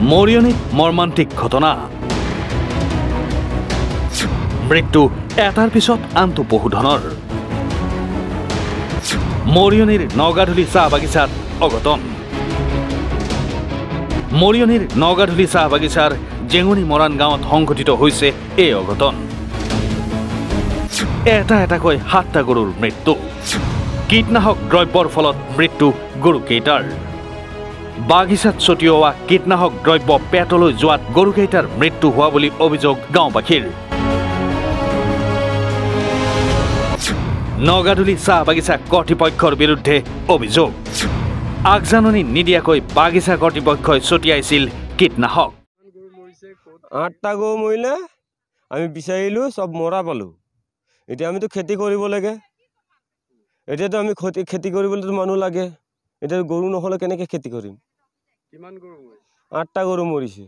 মৰিয়নীত মৰ্মান্তিক ঘটনা মৃত্যু এটাৰ পিছত আনটো বহু ধৰণৰ মৰিয়নীৰ নগাধুলি চাহ বাগিচাত অঘটন মৰিয়নীৰ নগাধুলি চাহ বাগিচাৰ জেঙুনি মৰাণ গাঁৱত সংঘটিত হৈছে এই অঘটন এটা এটাকৈ 7টা গৰুৰ মৃত্যু কীটনাশক দ্ৰব্যৰ ফলত মৃত্যু গৰুকেইটাৰ বাগিচাত ছটিওৱা কীটনাশক দ্ৰব্য পেটলৈ যোৱাত গৰুকেইটাৰ মৃত্যু হোৱা বুলি অভিযোগ গাঁওবাসীৰ নগাধুলি চাহ বাগিচা কৰ্তৃপক্ষৰ বিৰুদ্ধে অভিযোগ আগজাননী নিদিয়াকৈ বাগিচা কৰ্তৃপক্ষই ছটিয়াইছিল কীটনাশক 8টা গৰু মৰিলে আমি বিচাৰিলো সব মৰা পালো এতিয়া আমিতো খেতি কৰিব লাগে এতিয়াতো আমি খেতি কৰিবলৈ মানুহ লাগে এতিয়া গৰু নহলে কেনেকৈ খেতি কৰিম কিমান গৰু মৰিছে 8টা গৰু মৰিছে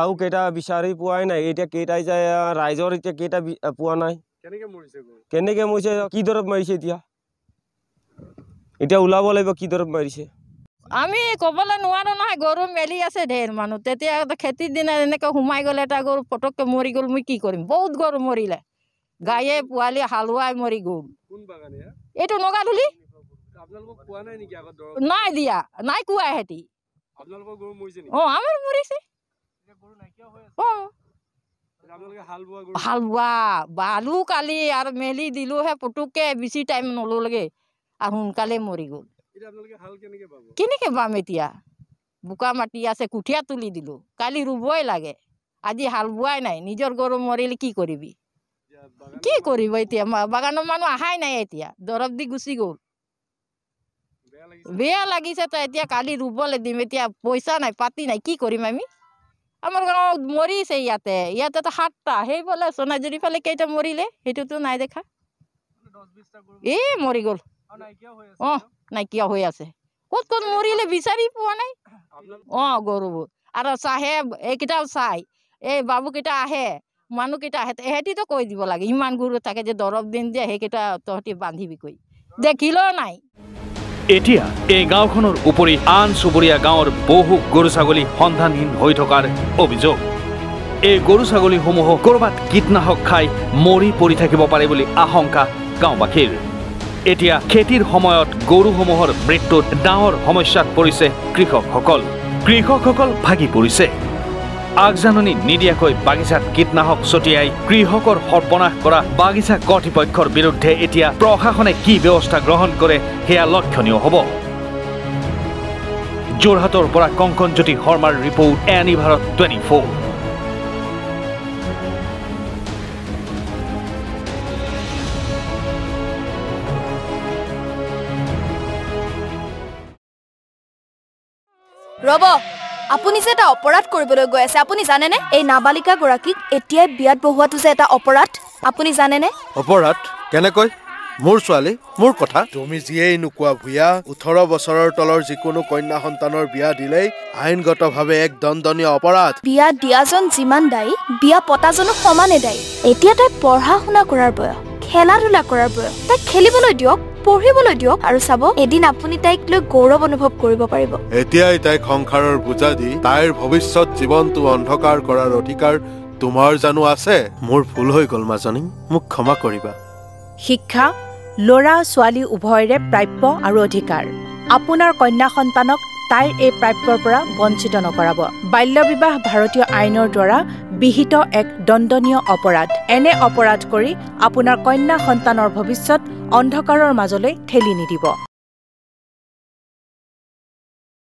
আৰু কেইটা বিচাৰি পোৱাই নাই এতিয়া কেইটাই যায় ৰাইজৰ এতিয়া কেইটা পোৱা নাই কেনেকৈ মৰিছে কি দৰৱ মাৰিছে এতিয়া ওলাব লাগিব কি দৰৱ মাৰিছে আমি ক'বলৈ নোৱাৰো নহয় গৰু মেলি আছে ঢেৰ মানুহ তেতিয়া খেতিৰ দিনা এনেকৈ সোমাই গ'লে এটা গৰু পটককৈ মৰি গ'ল মই কি কৰিম বহুত গৰু মৰিলে গায়ে পোৱালি হালোৱাই মৰি গ'ল এইটো নগাধুলি নাই দিয়া নাই কোৱাই হেঁতি আমাৰ মৰিছে হাল বোৱা বালু কালি আৰু মেলি দিলোহে পুতুককৈ বেছি টাইম নল'লেগে আৰু সোনকালে মৰি গ'ল কেনেকৈ বাম এতিয়া বোকা মাটি আছে কুঠিয়া তুলি দিলোঁ কালি ৰুবই লাগে আজি হাল বোৱাই নাই নিজৰ গৰু মৰিলে কি কৰিবি কি কৰিব এতিয়া বাগানৰ মানুহ অহাই নাই এতিয়া দৰৱ দি গুচি গ'ল বেয়া লাগিছে তো এতিয়া কালি ৰুবলৈ দিম এতিয়া পইচা নাই পাতি নাই কি কৰিম আমি আমাৰ গাঁৱত মৰিছে ইয়াতেতো 7টা সেইফালে সোণাজুৰি ফালে কেইটা মৰিলে সেইটোতো নাই দেখা এই মৰি গ'ল নাইকিয়া হৈ আছে ক'ত মৰিলে বিচাৰি পোৱা নাই গৰুবোৰ আৰু চাহে এইকেইটাও চাই এই বাবুকেইটা আহে মানুহকেইটা আহে এহেঁতিতো কৈ দিব লাগে ইমান গৰু থাকে যে দৰৱ দিন দিয়ে সেইকেইটা তহঁতি বান্ধিবি কৈ দেখিলেও নাই এতিয়া এই গাঁওখনৰ উপৰি আন চুবুৰীয়া গাঁৱৰ বহু গৰু ছাগলী সন্ধানহীন হৈ থকাৰ অভিযোগ এই গৰু ছাগলীসমূহ ক'ৰবাত কীটনাশক খাই মৰি পৰি থাকিব পাৰে বুলি আশংকা গাঁওবাসীৰ এতিয়া খেতিৰ সময়ত গৰুসমূহৰ মৃত্যুত ডাঙৰ সমস্যাত পৰিছে কৃষকসকল ভাগি পৰিছে আগজাননী নিদিয়াকৈ বাগিচাত কীটনাশক ছটিয়াই কৃষকৰ সৰ্বনাশ কৰা বাগিচা কৰ্তৃপক্ষৰ বিৰুদ্ধে এতিয়া প্ৰশাসনে কি ব্যৱস্থা গ্ৰহণ কৰে সেয়া লক্ষণীয় হ'ব যোৰহাটৰ পৰা কংকনজ্যোতি শৰ্মাৰ ৰিপৰ্ট এনি ভাৰত 24 ৰব আপুনি যে এটা অপৰাধ কৰিবলৈ গৈ আছে আপুনি জানেনে এই নাবালিকা গৰাকীক এতিয়াই বিয়াত বহুৱাটো যে এটা অপৰাধ আপুনি জানেনে অপৰাধ কেনেকৈ মোৰ ছোৱালী মোৰ কথা তুমি যিয়েই নোকোৱা ভূঞা 18 বছৰৰ তলৰ যিকোনো কন্যা সন্তানৰ বিয়া দিলেই আইনগতভাৱে এক দণ্ডনীয় অপৰাধ বিয়া দিয়াজন যিমান দায়ী বিয়া পতাজনো সমানে দায়ী এতিয়া তাই পঢ়া শুনা কৰাৰ বয়স খেলা ধূলা কৰাৰ বয়স তাই খেলিবলৈ দিয়ক পঢ়িবলৈ দিয়ক আৰু চাব এদিন আপুনি তাইক লৈ গৌৰৱ অনুভৱ কৰিব পাৰিব এতিয়াই তাইক সংসাৰৰ বোজা দি তাইৰ ভৱিষ্যত জীৱনটো অন্ধকাৰ কৰাৰ অধিকাৰ তোমাৰ জানো আছে মোৰ ভুল হৈ গ'ল মাজনী মোক ক্ষমা কৰিবা শিক্ষা ল'ৰা ছোৱালী উভয়ৰে প্ৰাপ্য আৰু অধিকাৰ আপোনাৰ কন্যা সন্তানক তাইৰ এই প্ৰাপ্যৰ পৰা বঞ্চিত নকৰাব বাল্য বিবাহ ভাৰতীয় আইনৰ দ্বাৰা বিহিত এক দণ্ডনীয় অপৰাধ এনে অপৰাধ কৰি আপোনাৰ কন্যা সন্তানৰ ভৱিষ্যত অন্ধকাৰৰ মাজলৈ ঠেলি নিদিব